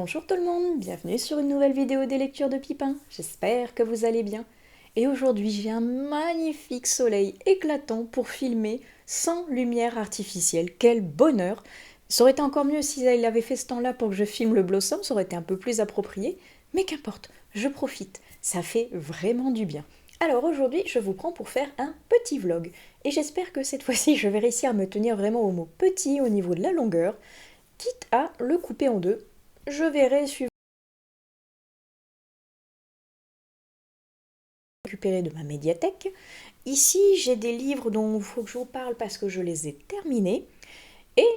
Bonjour tout le monde, bienvenue sur une nouvelle vidéo des lectures de Pipin. J'espère que vous allez bien. Et aujourd'hui j'ai un magnifique soleil éclatant pour filmer sans lumière artificielle. Quel bonheur! Ça aurait été encore mieux s'il avait fait ce temps-là pour que je filme le Blossom, ça aurait été un peu plus approprié. Mais qu'importe, je profite, ça fait vraiment du bien. Alors aujourd'hui je vous prends pour faire un petit vlog. Et j'espère que cette fois-ci je vais réussir à me tenir vraiment au mot petit au niveau de la longueur, quitte à le couper en deux. Je verrai suivant récupérer de ma médiathèque. Ici, j'ai des livres dont il faut que je vous parle parce que je les ai terminés. Et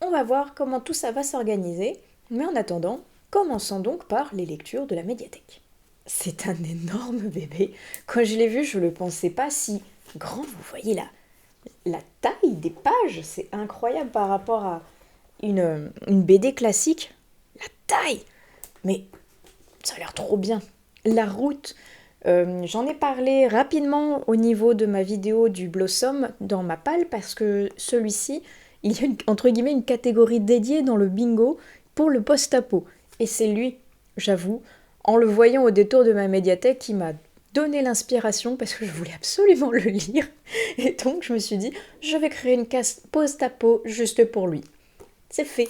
on va voir comment tout ça va s'organiser. Mais en attendant, commençons donc par les lectures de la médiathèque. C'est un énorme bébé. Quand je l'ai vu, je ne le pensais pas si grand. Vous voyez la taille des pages, c'est incroyable par rapport à une BD classique. La taille! Mais ça a l'air trop bien. La route, j'en ai parlé rapidement au niveau de ma vidéo du Blossom dans ma palle parce que celui-ci, il y a entre guillemets une catégorie dédiée dans le bingo pour le post-apo. Et c'est lui, j'avoue, en le voyant au détour de ma médiathèque, qui m'a donné l'inspiration parce que je voulais absolument le lire. Et donc je me suis dit, je vais créer une case post-apo juste pour lui. C'est fait.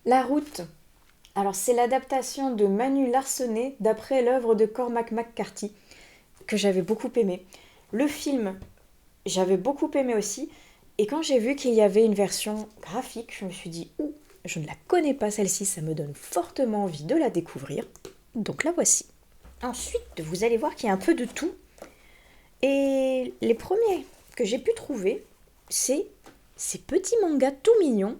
La route. Alors c'est l'adaptation de Manu Larsenet d'après l'œuvre de Cormac McCarthy que j'avais beaucoup aimé. Le film, j'avais beaucoup aimé aussi. Et quand j'ai vu qu'il y avait une version graphique, je me suis dit, ouh, je ne la connais pas celle-ci, ça me donne fortement envie de la découvrir. Donc la voici. Ensuite, vous allez voir qu'il y a un peu de tout. Et les premiers que j'ai pu trouver, c'est ces petits mangas tout mignons.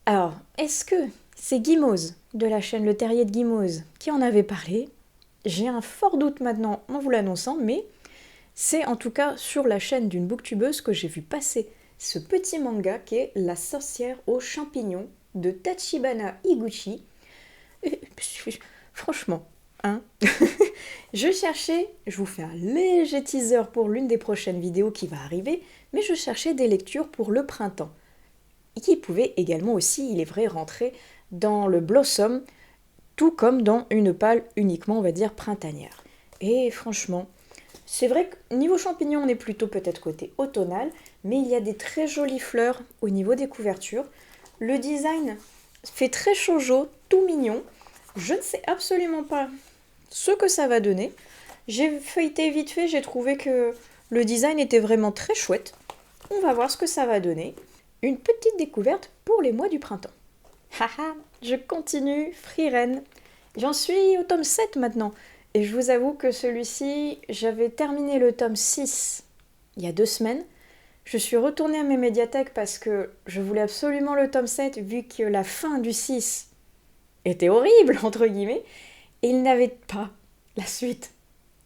Alors, est-ce que c'est Guimauze, de la chaîne Le Terrier de Guimauze, qui en avait parlé? J'ai un fort doute maintenant en vous l'annonçant, mais c'est en tout cas sur la chaîne d'une booktubeuse que j'ai vu passer ce petit manga qui est La sorcière aux champignons de Tachibana Higuchi. Et, franchement, hein. Je cherchais, je vous fais un léger teaser pour l'une des prochaines vidéos qui va arriver, mais je cherchais des lectures pour le printemps, qui pouvaient également aussi, il est vrai, rentrer dans le Blossom, tout comme dans une palle uniquement, on va dire, printanière. Et franchement, c'est vrai que niveau champignons, on est plutôt peut-être côté automnal, mais il y a des très jolies fleurs au niveau des couvertures. Le design fait très shoujo, tout mignon. Je ne sais absolument pas ce que ça va donner. J'ai feuilleté vite fait, j'ai trouvé que le design était vraiment très chouette. On va voir ce que ça va donner. Une petite découverte pour les mois du printemps. Haha, je continue, Frieren. J'en suis au tome 7 maintenant. Et je vous avoue que celui-ci, j'avais terminé le tome 6 il y a 2 semaines. Je suis retournée à mes médiathèques parce que je voulais absolument le tome 7 vu que la fin du 6 était horrible, entre guillemets. Et il n'avait pas la suite.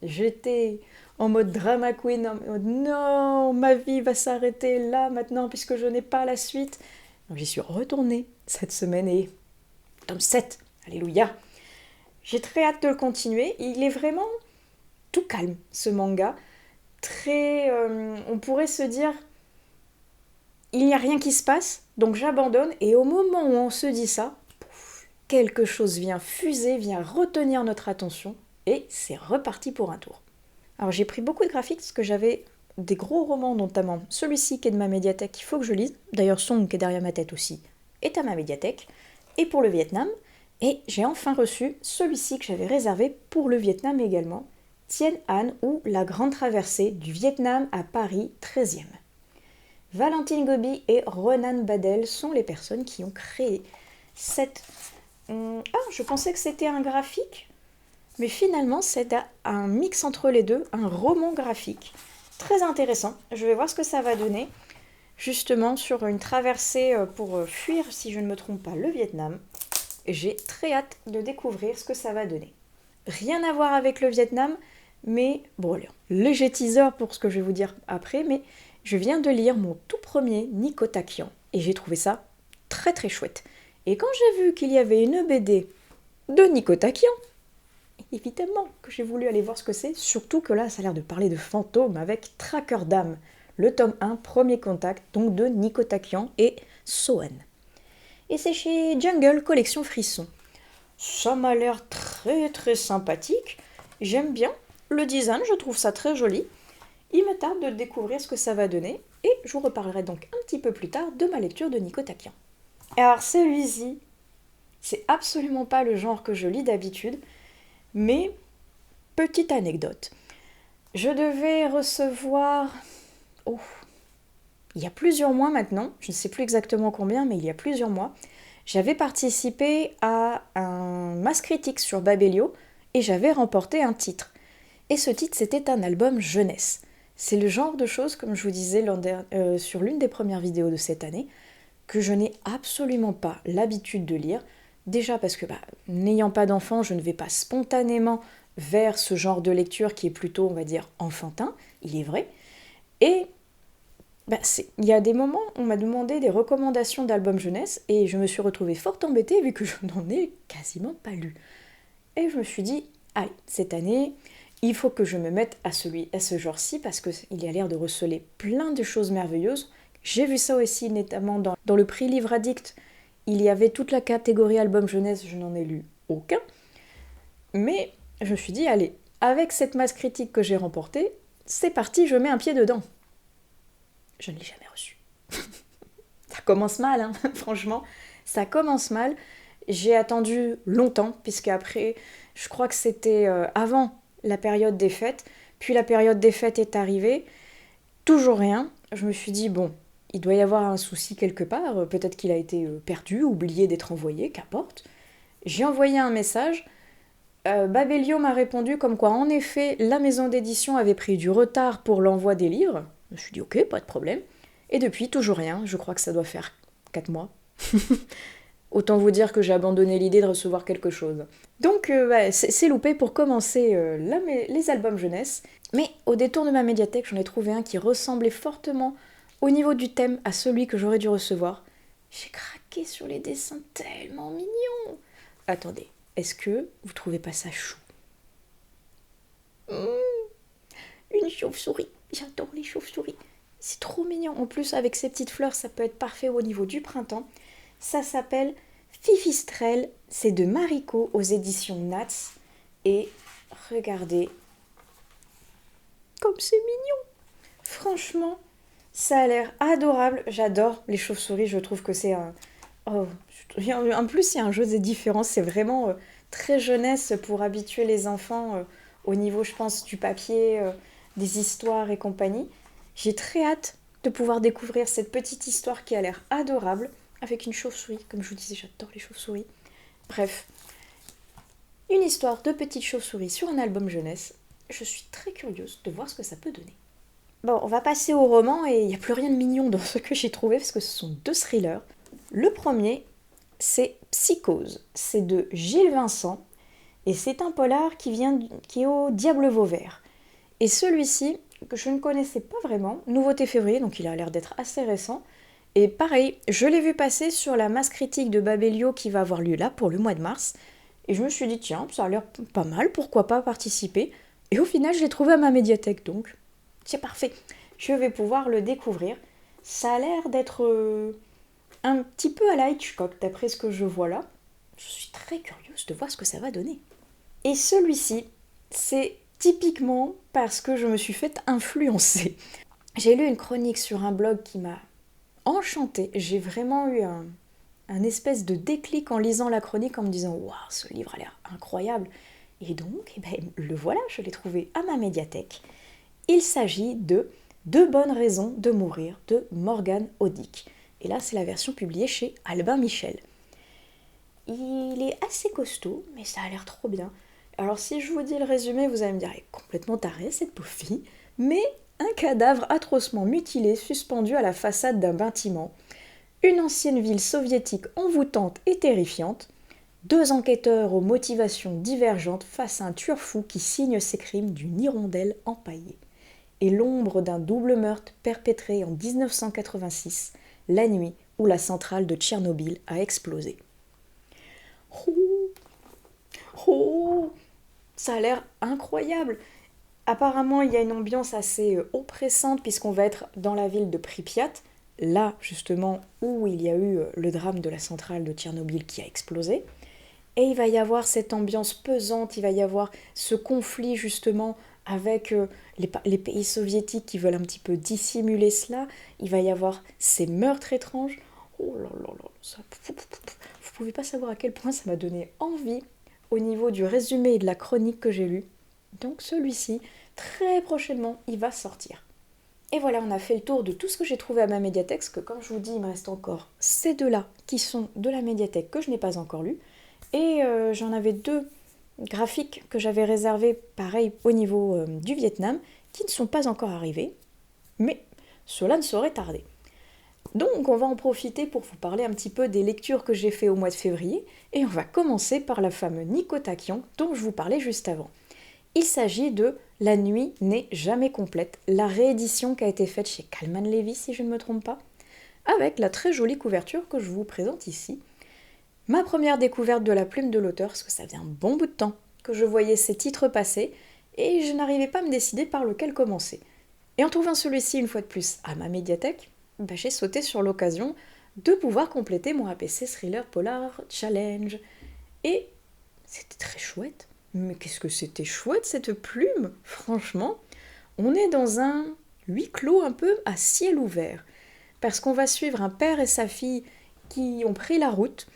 J'étais en mode drama queen, en mode non, ma vie va s'arrêter là maintenant puisque je n'ai pas la suite. Donc j'y suis retournée cette semaine et tome 7, alléluia. J'ai très hâte de le continuer. Il est vraiment tout calme, ce manga. Très, on pourrait se dire, il n'y a rien qui se passe, donc j'abandonne. Et au moment où on se dit ça, quelque chose vient fuser, vient retenir notre attention. Et c'est reparti pour un tour. Alors j'ai pris beaucoup de graphiques parce que j'avais des gros romans, notamment celui-ci qui est de ma médiathèque, qu'il faut que je lise. D'ailleurs, Song qui est derrière ma tête aussi est à ma médiathèque. Et pour le Vietnam. Et j'ai enfin reçu celui-ci que j'avais réservé pour le Vietnam également. Tien Anh ou La Grande Traversée du Vietnam à Paris 13e. Valentine Gobi et Ronan Badel sont les personnes qui ont créé cette... je pensais que c'était un graphique, mais finalement c'est un mix entre les deux, un roman graphique. Très intéressant, je vais voir ce que ça va donner. Justement sur une traversée pour fuir, si je ne me trompe pas, le Vietnam. J'ai très hâte de découvrir ce que ça va donner. Rien à voir avec le Vietnam, mais bon, allez, léger teaser pour ce que je vais vous dire après, mais je viens de lire mon tout premier Nico Takian et j'ai trouvé ça très très chouette. Et quand j'ai vu qu'il y avait une BD de Nico Takian, évidemment que j'ai voulu aller voir ce que c'est, surtout que là ça a l'air de parler de fantômes avec Tracker d'âme, le tome 1, premier contact, donc de Nico Takian et Sohan. Et c'est chez Jungle Collection Frisson. Ça m'a l'air très très sympathique. J'aime bien le design, je trouve ça très joli. Il me tarde de découvrir ce que ça va donner et je vous reparlerai donc un petit peu plus tard de ma lecture de Nico Takian. Et alors celui-ci, c'est absolument pas le genre que je lis d'habitude, mais petite anecdote. Je devais recevoir... Oh, il y a plusieurs mois maintenant, je ne sais plus exactement combien, mais il y a plusieurs mois, j'avais participé à un Mass Critique sur Babelio et j'avais remporté un titre. Et ce titre, c'était un album jeunesse. C'est le genre de choses, comme je vous disais sur l'une des premières vidéos de cette année, que je n'ai absolument pas l'habitude de lire. Déjà parce que, n'ayant pas d'enfant, je ne vais pas spontanément vers ce genre de lecture qui est plutôt, on va dire, enfantin, il est vrai. Et il y a des moments où on m'a demandé des recommandations d'albums jeunesse et je me suis retrouvée fort embêtée vu que je n'en ai quasiment pas lu. Et je me suis dit, allez, cette année, il faut que je me mette à ce genre-ci parce qu'il y a l'air de receler plein de choses merveilleuses. J'ai vu ça aussi notamment dans le prix Livre Addict. Il y avait toute la catégorie album jeunesse, je n'en ai lu aucun. Mais je me suis dit, allez, avec cette masse critique que j'ai remportée, c'est parti, je mets un pied dedans. Je ne l'ai jamais reçu. Ça commence mal, hein, franchement. Ça commence mal. J'ai attendu longtemps, puisque après, je crois que c'était avant la période des fêtes. Puis la période des fêtes est arrivée. Toujours rien. Je me suis dit, bon, il doit y avoir un souci quelque part. Peut-être qu'il a été perdu, oublié d'être envoyé, qu'importe. J'ai envoyé un message. Babelio m'a répondu comme quoi, en effet, la maison d'édition avait pris du retard pour l'envoi des livres. Je me suis dit, ok, pas de problème. Et depuis, toujours rien. Je crois que ça doit faire 4 mois. Autant vous dire que j'ai abandonné l'idée de recevoir quelque chose. Donc c'est loupé pour commencer les albums jeunesse. Mais au détour de ma médiathèque, j'en ai trouvé un qui ressemblait fortement au niveau du thème à celui que j'aurais dû recevoir. J'ai craqué sur les dessins tellement mignons. Attendez, est-ce que vous trouvez pas ça chou? Une chauve-souris. J'adore les chauves-souris. C'est trop mignon. En plus, avec ces petites fleurs, ça peut être parfait au niveau du printemps. Ça s'appelle Fifistrelle. C'est de Mariko aux éditions Nats. Et regardez comme c'est mignon. Franchement, ça a l'air adorable. J'adore les chauves-souris. Je trouve que c'est un... Oh, en plus, il y a un jeu des différences. C'est vraiment très jeunesse pour habituer les enfants au niveau, je pense, du papier, des histoires et compagnie. J'ai très hâte de pouvoir découvrir cette petite histoire qui a l'air adorable avec une chauve-souris. Comme je vous disais, j'adore les chauves-souris. Bref, une histoire de petite chauve-souris sur un album jeunesse. Je suis très curieuse de voir ce que ça peut donner. Bon, on va passer au roman et il n'y a plus rien de mignon dans ce que j'ai trouvé parce que ce sont 2 thrillers. Le premier, c'est Psychose. C'est de Gilles Vincent et c'est un polar qui est au Diable Vauvert. Et celui-ci, que je ne connaissais pas vraiment, nouveauté février, donc il a l'air d'être assez récent. Et pareil, je l'ai vu passer sur la masse critique de Babelio qui va avoir lieu là pour le mois de mars. Et je me suis dit, tiens, ça a l'air pas mal, pourquoi pas participer. Et au final, je l'ai trouvé à ma médiathèque, donc c'est parfait. Je vais pouvoir le découvrir. Ça a l'air d'être un petit peu à la Hitchcock, d'après ce que je vois là. Je suis très curieuse de voir ce que ça va donner. Et celui-ci, c'est typiquement parce que je me suis fait influencer. J'ai lu une chronique sur un blog qui m'a enchantée. J'ai vraiment eu un espèce de déclic en lisant la chronique en me disant « Waouh, ce livre a l'air incroyable !» Et donc, le voilà, je l'ai trouvé à ma médiathèque. Il s'agit de « 2 bonnes raisons de mourir » de Morgane Audic. Et là, c'est la version publiée chez Albin Michel. Il est assez costaud, mais ça a l'air trop bien. Alors si je vous dis le résumé, vous allez me dire, elle est complètement tarée cette pauvre fille, mais un cadavre atrocement mutilé suspendu à la façade d'un bâtiment, une ancienne ville soviétique envoûtante et terrifiante, 2 enquêteurs aux motivations divergentes face à un tueur fou qui signe ses crimes d'une hirondelle empaillée, et l'ombre d'un double meurtre perpétré en 1986, la nuit où la centrale de Tchernobyl a explosé. Oh, ça a l'air incroyable. Apparemment, il y a une ambiance assez oppressante puisqu'on va être dans la ville de Pripyat, là justement où il y a eu le drame de la centrale de Tchernobyl qui a explosé. et il va y avoir cette ambiance pesante, il va y avoir ce conflit justement avec les pays soviétiques qui veulent un petit peu dissimuler cela, il va y avoir ces meurtres étranges. Oh là là là, ça, vous pouvez pas savoir à quel point ça m'a donné envie au niveau du résumé et de la chronique que j'ai lu. Donc celui-ci, très prochainement, il va sortir. Et voilà, on a fait le tour de tout ce que j'ai trouvé à ma médiathèque, parce que comme je vous dis, il me reste encore ces deux-là qui sont de la médiathèque que je n'ai pas encore lus. Et j'en avais deux graphiques que j'avais réservés, pareil, au niveau du Vietnam, qui ne sont pas encore arrivés, mais cela ne saurait tarder. Donc on va en profiter pour vous parler un petit peu des lectures que j'ai fait au mois de février, et on va commencer par la fameuse Nico Takian dont je vous parlais juste avant. Il s'agit de La nuit n'est jamais complète, la réédition qui a été faite chez Kalman Levy si je ne me trompe pas, avec la très jolie couverture que je vous présente ici. Ma première découverte de la plume de l'auteur, parce que ça faisait un bon bout de temps que je voyais ces titres passer, et je n'arrivais pas à me décider par lequel commencer. Et en trouvant celui-ci une fois de plus à ma médiathèque, j'ai sauté sur l'occasion de pouvoir compléter mon APC Thriller Polar Challenge. Et c'était très chouette. Mais qu'est-ce que c'était chouette cette plume, franchement. On est dans un huis clos un peu à ciel ouvert. Parce qu'on va suivre un père et sa fille qui ont pris la route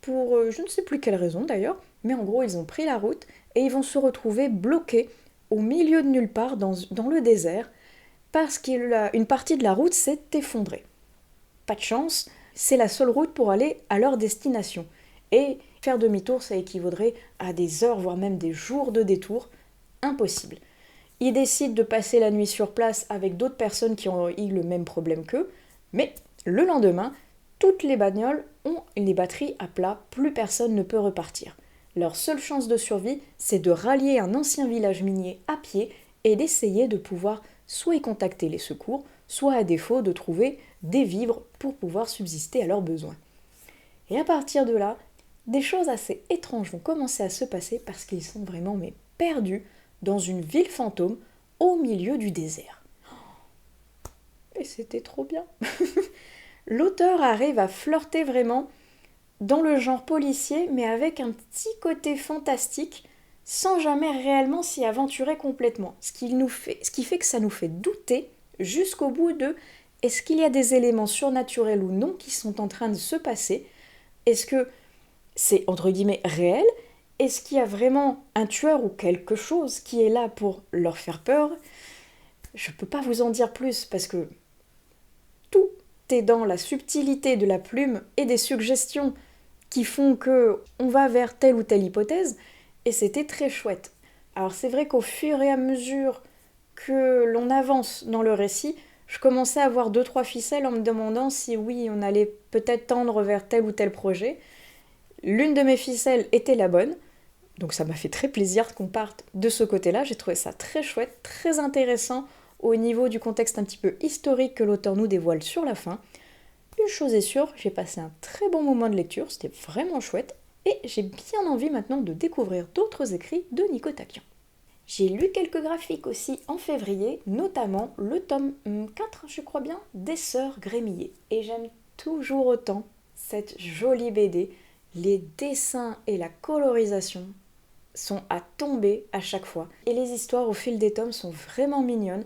pour je ne sais plus quelle raison d'ailleurs, mais en gros ils ont pris la route et ils vont se retrouver bloqués au milieu de nulle part dans le désert parce qu'une partie de la route s'est effondrée. Pas de chance, c'est la seule route pour aller à leur destination. Et faire demi-tour, ça équivaudrait à des heures, voire même des jours de détour. Impossible. Ils décident de passer la nuit sur place avec d'autres personnes qui ont eu le même problème qu'eux, mais le lendemain, toutes les bagnoles ont les batteries à plat, plus personne ne peut repartir. Leur seule chance de survie, c'est de rallier un ancien village minier à pied et d'essayer de pouvoir soit y contacter les secours, soit à défaut de trouver des vivres pour pouvoir subsister à leurs besoins. Et à partir de là, des choses assez étranges vont commencer à se passer parce qu'ils sont vraiment perdus dans une ville fantôme au milieu du désert. Et c'était trop bien. L'auteur arrive à flirter vraiment dans le genre policier, mais avec un petit côté fantastique, sans jamais réellement s'y aventurer complètement. Ce qui fait que ça nous fait douter jusqu'au bout de est-ce qu'il y a des éléments surnaturels ou non qui sont en train de se passer? Est-ce que c'est entre guillemets réel? Est-ce qu'il y a vraiment un tueur ou quelque chose qui est là pour leur faire peur? Je ne peux pas vous en dire plus parce que tout est dans la subtilité de la plume et des suggestions qui font que on va vers telle ou telle hypothèse, et c'était très chouette. Alors c'est vrai qu'au fur et à mesure que l'on avance dans le récit, je commençais à avoir 2-3 ficelles en me demandant si oui, on allait peut-être tendre vers tel ou tel projet. L'une de mes ficelles était la bonne, donc ça m'a fait très plaisir qu'on parte de ce côté-là. J'ai trouvé ça très chouette, très intéressant au niveau du contexte un petit peu historique que l'auteur nous dévoile sur la fin. Une chose est sûre, j'ai passé un très bon moment de lecture, c'était vraiment chouette, et j'ai bien envie maintenant de découvrir d'autres écrits de Nico Takian. J'ai lu quelques graphiques aussi en février, notamment le tome 4, je crois bien, des Sœurs Grémillé. Et j'aime toujours autant cette jolie BD. Les dessins et la colorisation sont à tomber à chaque fois. Et les histoires au fil des tomes sont vraiment mignonnes,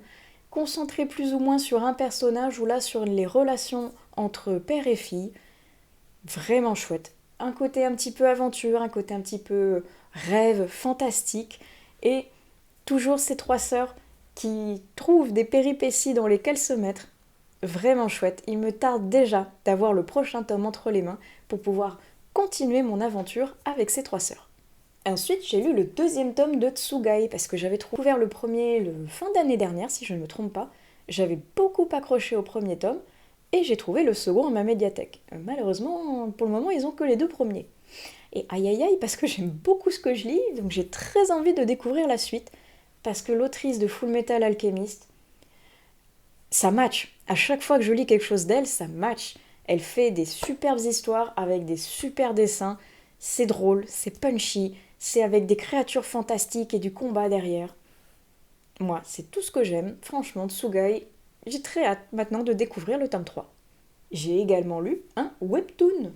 concentrées plus ou moins sur un personnage ou là sur les relations entre père et fille. Vraiment chouette. Un côté un petit peu aventure, un côté un petit peu rêve, fantastique, et toujours ces trois sœurs qui trouvent des péripéties dans lesquelles se mettre. Vraiment chouette. Il me tarde déjà d'avoir le prochain tome entre les mains pour pouvoir continuer mon aventure avec ces trois sœurs. Ensuite, j'ai lu le deuxième tome de Tsugai parce que j'avais découvert le premier le fin d'année dernière, si je ne me trompe pas. J'avais beaucoup accroché au premier tome et j'ai trouvé le second à ma médiathèque. Malheureusement, pour le moment, ils ont que les deux premiers. Et aïe aïe aïe, parce que j'aime beaucoup ce que je lis, donc j'ai très envie de découvrir la suite, parce que l'autrice de Full Metal Alchemist, ça match. À chaque fois que je lis quelque chose d'elle, ça match. Elle fait des superbes histoires avec des super dessins, c'est drôle, c'est punchy, c'est avec des créatures fantastiques et du combat derrière. Moi, c'est tout ce que j'aime, franchement, Tsugai. J'ai très hâte maintenant de découvrir le tome 3. J'ai également lu un webtoon.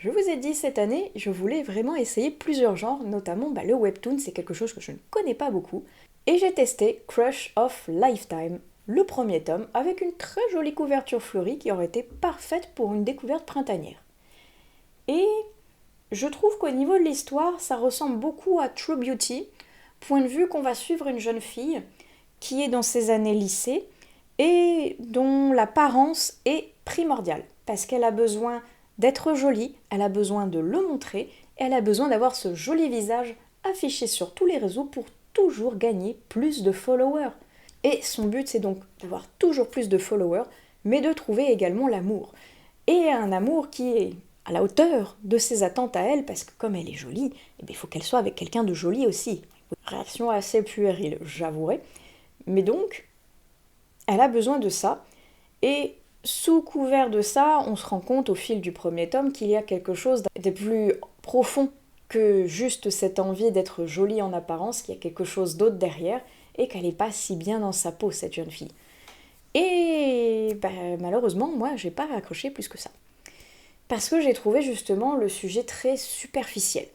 Je vous ai dit, cette année, je voulais vraiment essayer plusieurs genres, notamment le webtoon, c'est quelque chose que je ne connais pas beaucoup. Et j'ai testé Crush of Lifetime, le premier tome, avec une très jolie couverture fleurie qui aurait été parfaite pour une découverte printanière. Et je trouve qu'au niveau de l'histoire, ça ressemble beaucoup à True Beauty, point de vue qu'on va suivre une jeune fille qui est dans ses années lycée et dont l'apparence est primordiale, parce qu'elle a besoin d'être jolie, elle a besoin de le montrer, et elle a besoin d'avoir ce joli visage affiché sur tous les réseaux pour toujours gagner plus de followers. Et son but, c'est donc d'avoir toujours plus de followers, mais de trouver également l'amour. Et un amour qui est à la hauteur de ses attentes à elle, parce que comme elle est jolie, il faut qu'elle soit avec quelqu'un de joli aussi. Réaction assez puérile, j'avouerai. Mais donc, elle a besoin de ça, et sous couvert de ça, on se rend compte au fil du premier tome qu'il y a quelque chose de plus profond que juste cette envie d'être jolie en apparence, qu'il y a quelque chose d'autre derrière, et qu'elle n'est pas si bien dans sa peau, cette jeune fille. Et malheureusement, moi, j'ai pas raccroché plus que ça. Parce que j'ai trouvé justement le sujet très superficiel,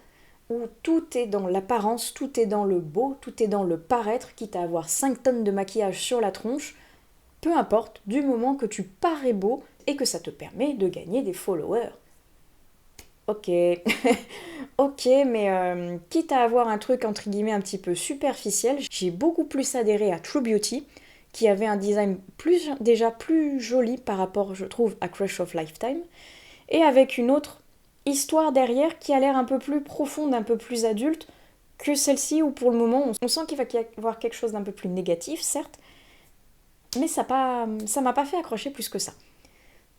où tout est dans l'apparence, tout est dans le beau, tout est dans le paraître, quitte à avoir 5 tonnes de maquillage sur la tronche, peu importe, du moment que tu parais beau et que ça te permet de gagner des followers. Ok, ok, mais quitte à avoir un truc entre guillemets un petit peu superficiel, j'ai beaucoup plus adhéré à True Beauty, qui avait un design déjà plus joli par rapport, je trouve, à Crush of Lifetime, et avec une autre histoire derrière qui a l'air un peu plus profonde, un peu plus adulte que celle-ci, où pour le moment on sent qu'il va y avoir quelque chose d'un peu plus négatif, certes, mais ça m'a pas fait accrocher plus que ça.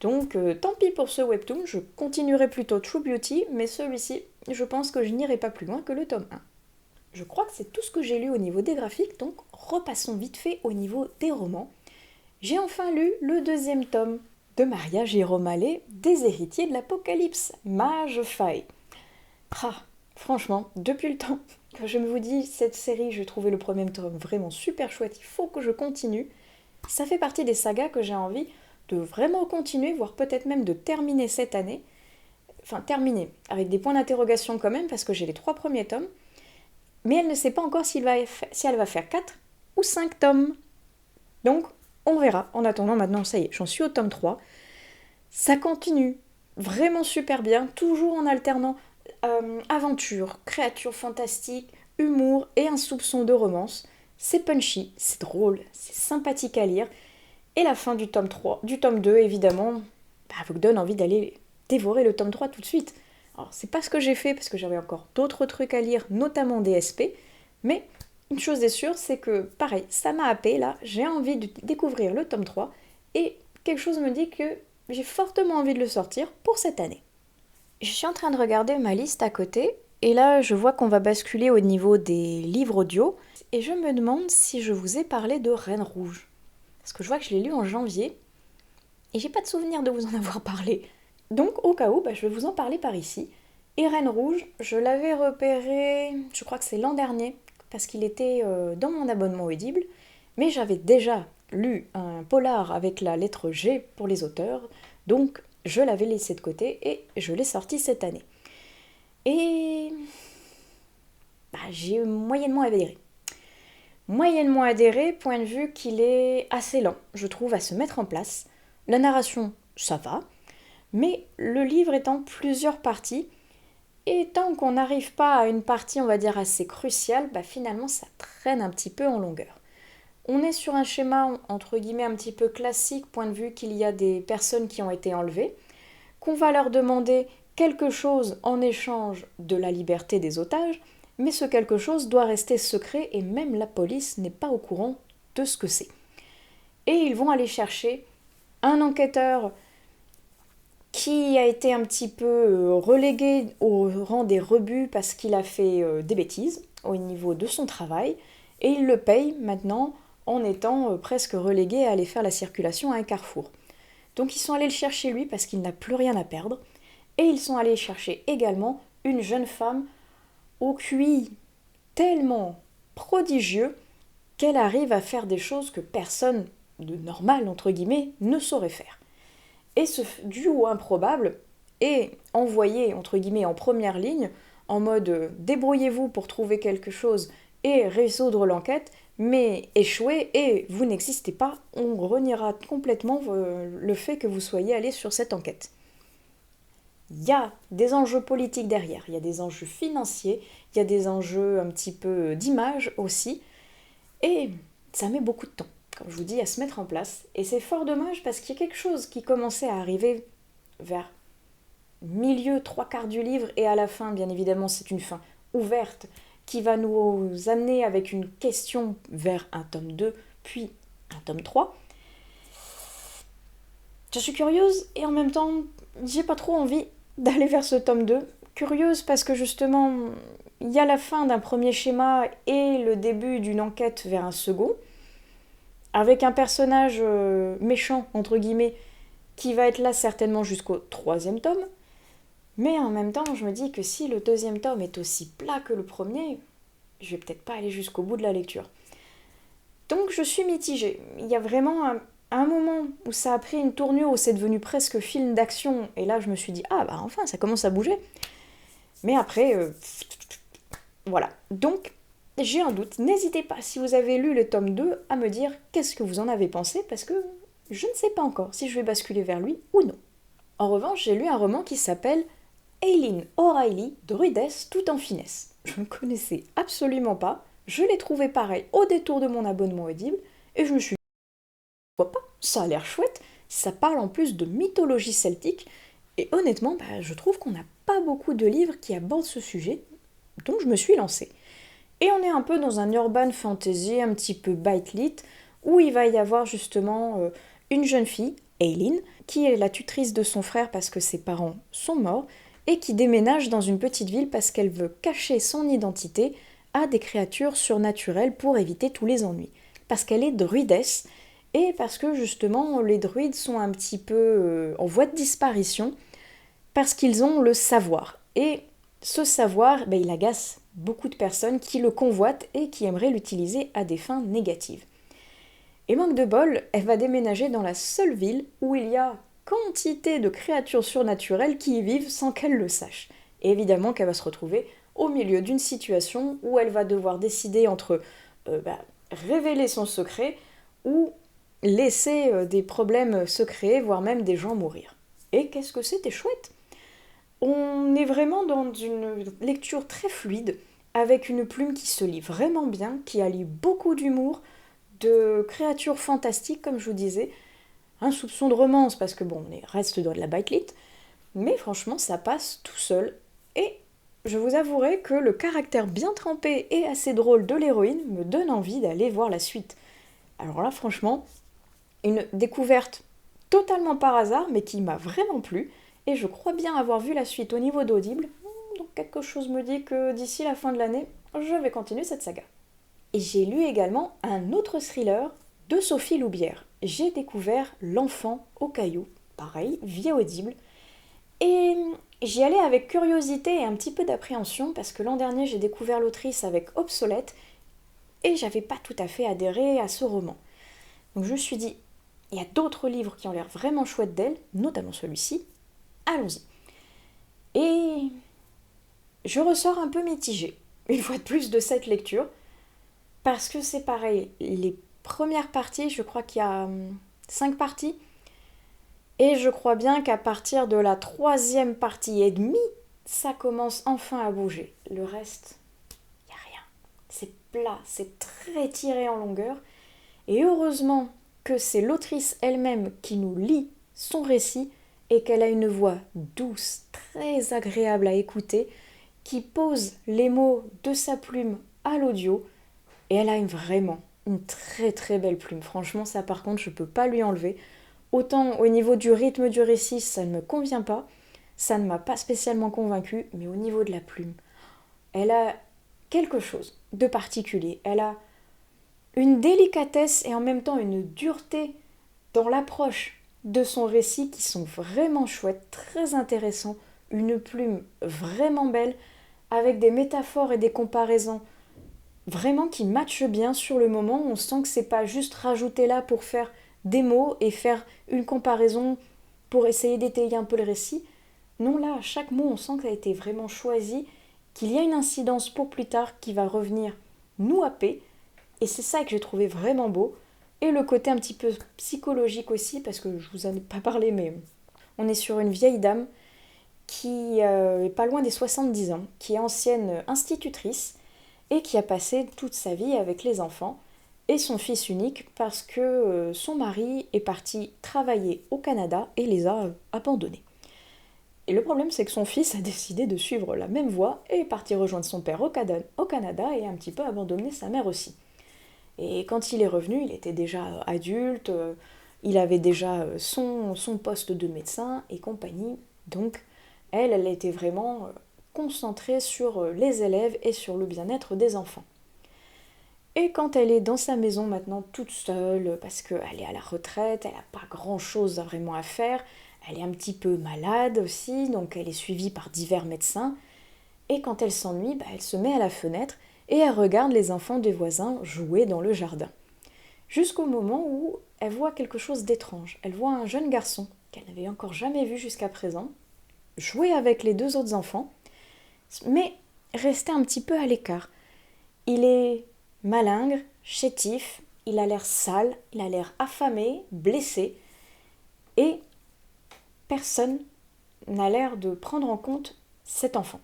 Donc tant pis pour ce webtoon, je continuerai plutôt True Beauty, mais celui-ci, je pense que je n'irai pas plus loin que le tome 1. Je crois que c'est tout ce que j'ai lu au niveau des graphiques, donc repassons vite fait au niveau des romans. J'ai enfin lu le deuxième tome de Maria Jérôme Allais, des héritiers de l'Apocalypse, Mage Faille. Ah, franchement, depuis le temps que je me vous dis cette série, j'ai trouvé le premier tome vraiment super chouette, il faut que je continue. Ça fait partie des sagas que j'ai envie de vraiment continuer, voire peut-être même de terminer cette année. Enfin, terminer, avec des points d'interrogation quand même, parce que j'ai les 3 premiers tomes. Mais elle ne sait pas encore si elle va faire 4 ou 5 tomes. Donc, on verra. En attendant, maintenant, ça y est, j'en suis au tome 3. Ça continue vraiment super bien, toujours en alternant aventure, créatures fantastiques, humour et un soupçon de romance. C'est punchy, c'est drôle, c'est sympathique à lire. Et la fin du tome 3, du tome 2, évidemment, vous donne envie d'aller dévorer le tome 3 tout de suite. Alors, c'est pas ce que j'ai fait parce que j'avais encore d'autres trucs à lire, notamment des SP, mais une chose est sûre, c'est que, pareil, ça m'a happé, là, j'ai envie de découvrir le tome 3, et quelque chose me dit que j'ai fortement envie de le sortir pour cette année. Je suis en train de regarder ma liste à côté, et là, je vois qu'on va basculer au niveau des livres audio, et je me demande si je vous ai parlé de Reine Rouge. Parce que je vois que je l'ai lu en janvier, et j'ai pas de souvenir de vous en avoir parlé. Donc, au cas où, je vais vous en parler par ici. Et Reine Rouge, je l'avais repéré, je crois que c'est l'an dernier, parce qu'il était dans mon abonnement Audible, mais j'avais déjà lu un polar avec la lettre G pour les auteurs, donc je l'avais laissé de côté et je l'ai sorti cette année. Et j'ai moyennement adhéré. Moyennement adhéré, point de vue qu'il est assez lent, je trouve, à se mettre en place. La narration, ça va, mais le livre est en plusieurs parties, et tant qu'on n'arrive pas à une partie, on va dire, assez cruciale, finalement ça traîne un petit peu en longueur. On est sur un schéma, entre guillemets, un petit peu classique, point de vue qu'il y a des personnes qui ont été enlevées, qu'on va leur demander quelque chose en échange de la liberté des otages, mais ce quelque chose doit rester secret et même la police n'est pas au courant de ce que c'est. Et ils vont aller chercher un enquêteur qui a été un petit peu relégué au rang des rebuts parce qu'il a fait des bêtises au niveau de son travail, et il le paye maintenant en étant presque relégué à aller faire la circulation à un carrefour. Donc ils sont allés le chercher lui parce qu'il n'a plus rien à perdre, et ils sont allés chercher également une jeune femme au QI tellement prodigieux qu'elle arrive à faire des choses que personne de normal, entre guillemets, ne saurait faire. Et ce duo improbable et envoyé, entre guillemets, en première ligne, en mode débrouillez-vous pour trouver quelque chose et résoudre l'enquête, mais échouez et vous n'existez pas, on reniera complètement le fait que vous soyez allé sur cette enquête. Il y a des enjeux politiques derrière, il y a des enjeux financiers, il y a des enjeux un petit peu d'image aussi, et ça met beaucoup de temps, comme je vous dis, à se mettre en place, et c'est fort dommage parce qu'il y a quelque chose qui commençait à arriver vers milieu, trois quarts du livre, et à la fin, bien évidemment, c'est une fin ouverte, qui va nous amener avec une question vers un tome 2, puis un tome 3. Je suis curieuse, et en même temps, j'ai pas trop envie d'aller vers ce tome 2. Curieuse parce que justement, il y a la fin d'un premier schéma et le début d'une enquête vers un second, avec un personnage méchant, entre guillemets, qui va être là certainement jusqu'au troisième tome. Mais en même temps, je me dis que si le deuxième tome est aussi plat que le premier, je vais peut-être pas aller jusqu'au bout de la lecture. Donc je suis mitigée. Il y a vraiment un moment où ça a pris une tournure, où c'est devenu presque film d'action, et là je me suis dit, ah bah enfin, ça commence à bouger. Mais après, voilà. Donc, j'ai un doute. N'hésitez pas, si vous avez lu le tome 2, à me dire qu'est-ce que vous en avez pensé, parce que je ne sais pas encore si je vais basculer vers lui ou non. En revanche, j'ai lu un roman qui s'appelle Eileen O'Reilly de rudesse tout en finesse. Je ne connaissais absolument pas, je l'ai trouvé pareil au détour de mon abonnement Audible, et je me suis dit, pourquoi pas, ça a l'air chouette, ça parle en plus de mythologie celtique, et honnêtement, je trouve qu'on n'a pas beaucoup de livres qui abordent ce sujet, donc je me suis lancée. Et on est un peu dans un urban fantasy, un petit peu bite lit, où il va y avoir justement une jeune fille, Eileen, qui est la tutrice de son frère parce que ses parents sont morts, et qui déménage dans une petite ville parce qu'elle veut cacher son identité à des créatures surnaturelles pour éviter tous les ennuis. Parce qu'elle est druidesse, et parce que justement les druides sont un petit peu en voie de disparition, parce qu'ils ont le savoir. Et ce savoir, il agace beaucoup de personnes qui le convoitent et qui aimeraient l'utiliser à des fins négatives. Et manque de bol, elle va déménager dans la seule ville où il y a quantité de créatures surnaturelles qui y vivent sans qu'elle le sache. Et évidemment qu'elle va se retrouver au milieu d'une situation où elle va devoir décider entre révéler son secret ou laisser des problèmes se créer, voire même des gens mourir. Et qu'est-ce que c'était chouette! On est vraiment dans une lecture très fluide, avec une plume qui se lit vraiment bien, qui allie beaucoup d'humour, de créatures fantastiques, comme je vous disais, un soupçon de romance, parce que bon, on reste dans de la bite lit, mais franchement, ça passe tout seul. Et je vous avouerai que le caractère bien trempé et assez drôle de l'héroïne me donne envie d'aller voir la suite. Alors là, franchement, une découverte totalement par hasard, mais qui m'a vraiment plu, et je crois bien avoir vu la suite au niveau d'Audible, donc quelque chose me dit que d'ici la fin de l'année, je vais continuer cette saga. Et j'ai lu également un autre thriller de Sophie Loubière. J'ai découvert L'enfant au caillou, pareil, via Audible, et j'y allais avec curiosité et un petit peu d'appréhension, parce que l'an dernier j'ai découvert l'autrice avec Obsolète, et j'avais pas tout à fait adhéré à ce roman. Donc je me suis dit, il y a d'autres livres qui ont l'air vraiment chouettes d'elle, notamment celui-ci, allons-y. Et je ressors un peu mitigée, une fois de plus, de cette lecture, parce que c'est pareil, les premières parties, je crois qu'il y a 5 parties, et je crois bien qu'à partir de la troisième partie et demie, ça commence enfin à bouger. Le reste, il n'y a rien. C'est plat, c'est très tiré en longueur, et heureusement que c'est l'autrice elle-même qui nous lit son récit, et qu'elle a une voix douce, très agréable à écouter, qui pose les mots de sa plume à l'audio, et elle a vraiment une très très belle plume. Franchement, ça par contre, je peux pas lui enlever. Autant au niveau du rythme du récit, ça ne me convient pas, ça ne m'a pas spécialement convaincue, mais au niveau de la plume, elle a quelque chose de particulier. Elle a une délicatesse et en même temps une dureté dans l'approche de son récit qui sont vraiment chouettes, très intéressants, une plume vraiment belle, avec des métaphores et des comparaisons vraiment qui matchent bien sur le moment. On sent que c'est pas juste rajouter là pour faire des mots et faire une comparaison pour essayer d'étayer un peu le récit. Non, là, à chaque mot, on sent que ça a été vraiment choisi, qu'il y a une incidence pour plus tard qui va revenir nous happer. Et c'est ça que j'ai trouvé vraiment beau. Et le côté un petit peu psychologique aussi, parce que je vous en ai pas parlé, mais on est sur une vieille dame qui est pas loin des 70 ans, qui est ancienne institutrice et qui a passé toute sa vie avec les enfants et son fils unique parce que son mari est parti travailler au Canada et les a abandonnés. Et le problème, c'est que son fils a décidé de suivre la même voie et est parti rejoindre son père au Canada et a un petit peu abandonné sa mère aussi. Et quand il est revenu, il était déjà adulte, il avait déjà son poste de médecin et compagnie. Donc, elle était vraiment concentrée sur les élèves et sur le bien-être des enfants. Et quand elle est dans sa maison maintenant toute seule, parce qu'elle est à la retraite, elle n'a pas grand-chose vraiment à faire, elle est un petit peu malade aussi, donc elle est suivie par divers médecins. Et quand elle s'ennuie, elle se met à la fenêtre et elle regarde les enfants des voisins jouer dans le jardin. Jusqu'au moment où elle voit quelque chose d'étrange. Elle voit un jeune garçon qu'elle n'avait encore jamais vu jusqu'à présent jouer avec les deux autres enfants, mais rester un petit peu à l'écart. Il est malingre, chétif, il a l'air sale, il a l'air affamé, blessé, et personne n'a l'air de prendre en compte cet enfant.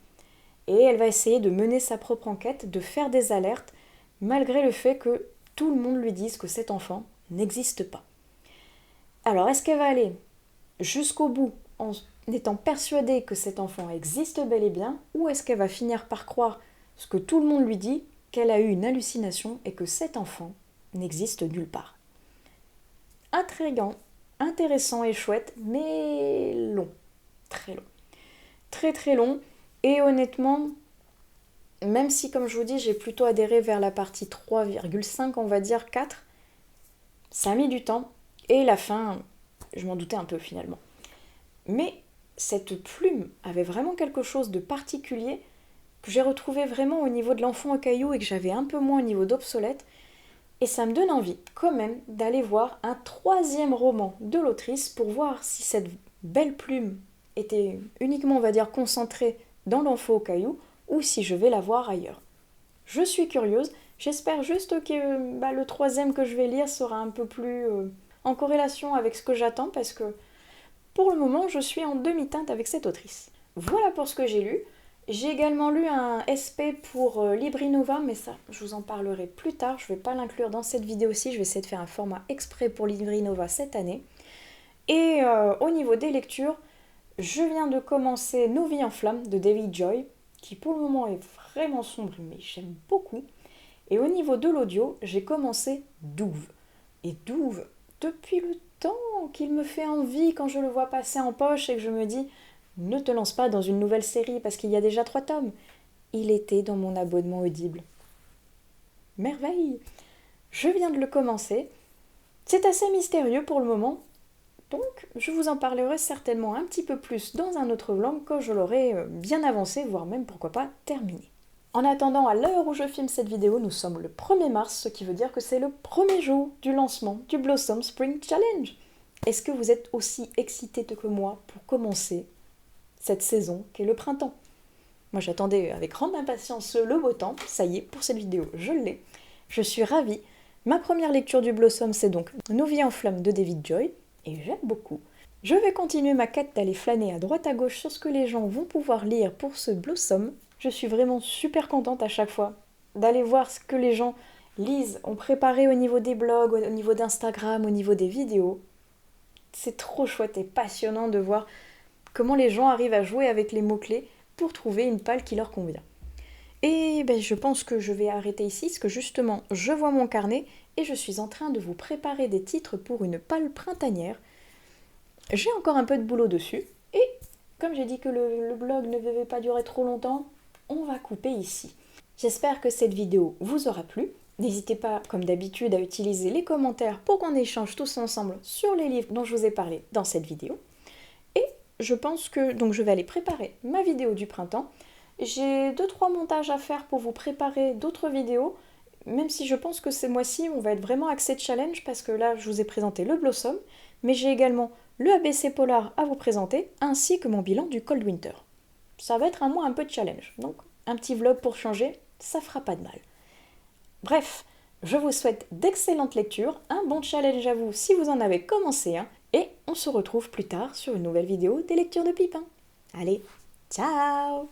Et elle va essayer de mener sa propre enquête, de faire des alertes, malgré le fait que tout le monde lui dise que cet enfant n'existe pas. Alors, est-ce qu'elle va aller jusqu'au bout en étant persuadée que cet enfant existe bel et bien, ou est-ce qu'elle va finir par croire ce que tout le monde lui dit, qu'elle a eu une hallucination et que cet enfant n'existe nulle part? Intriguant, intéressant et chouette, mais long, très long. Très très long, et honnêtement, même si comme je vous dis j'ai plutôt adhéré vers la partie 3,5 on va dire 4, ça a mis du temps, et la fin, je m'en doutais un peu finalement. Mais cette plume avait vraiment quelque chose de particulier que j'ai retrouvé vraiment au niveau de l'enfant au caillou et que j'avais un peu moins au niveau d'obsolète. Et ça me donne envie quand même d'aller voir un troisième roman de l'autrice pour voir si cette belle plume était uniquement, on va dire, concentrée dans l'enfant au caillou ou si je vais la voir ailleurs. Je suis curieuse, j'espère juste que le troisième que je vais lire sera un peu plus en corrélation avec ce que j'attends parce que pour le moment je suis en demi-teinte avec cette autrice. Voilà pour ce que j'ai lu. J'ai également lu un SP pour Librinova, mais ça, je vous en parlerai plus tard. Je ne vais pas l'inclure dans cette vidéo-ci. Je vais essayer de faire un format exprès pour Librinova cette année. Et au niveau des lectures, je viens de commencer Nos vies en flammes de David Joy, qui pour le moment est vraiment sombre, mais j'aime beaucoup. Et au niveau de l'audio, j'ai commencé Douve. Et Douve, depuis le temps qu'il me fait envie quand je le vois passer en poche et que je me dis ne te lance pas dans une nouvelle série parce qu'il y a déjà 3 tomes. Il était dans mon abonnement Audible. Merveille! Je viens de le commencer. C'est assez mystérieux pour le moment. Donc, je vous en parlerai certainement un petit peu plus dans un autre vlog quand je l'aurai bien avancé, voire même pourquoi pas terminé. En attendant, à l'heure où je filme cette vidéo, nous sommes le 1er mars, ce qui veut dire que c'est le premier jour du lancement du Blossom Spring Challenge. Est-ce que vous êtes aussi excité que moi pour commencer cette saison qu'est le printemps? Moi j'attendais avec grande impatience le beau temps, ça y est, pour cette vidéo, je l'ai. Je suis ravie. Ma première lecture du Blossom, c'est donc Nos vies en flammes de David Joy, et j'aime beaucoup. Je vais continuer ma quête d'aller flâner à droite à gauche sur ce que les gens vont pouvoir lire pour ce Blossom. Je suis vraiment super contente à chaque fois d'aller voir ce que les gens lisent, ont préparé au niveau des blogs, au niveau d'Instagram, au niveau des vidéos. C'est trop chouette et passionnant de voir comment les gens arrivent à jouer avec les mots-clés pour trouver une palle qui leur convient. Et je pense que je vais arrêter ici, parce que justement, je vois mon carnet et je suis en train de vous préparer des titres pour une palle printanière. J'ai encore un peu de boulot dessus, et comme j'ai dit que le blog ne devait pas durer trop longtemps, on va couper ici. J'espère que cette vidéo vous aura plu. N'hésitez pas, comme d'habitude, à utiliser les commentaires pour qu'on échange tous ensemble sur les livres dont je vous ai parlé dans cette vidéo. Et je pense que donc je vais aller préparer ma vidéo du printemps. J'ai 2-3 montages à faire pour vous préparer d'autres vidéos, même si je pense que ce mois-ci, on va être vraiment axé challenge, parce que là, je vous ai présenté le Blossom, mais j'ai également le ABC Polar à vous présenter, ainsi que mon bilan du Cold Winter. Ça va être un mois un peu de challenge, donc un petit vlog pour changer, ça fera pas de mal. Bref, je vous souhaite d'excellentes lectures, un bon challenge à vous si vous en avez commencé un, et on se retrouve plus tard sur une nouvelle vidéo des lectures de Pipin. Allez, ciao!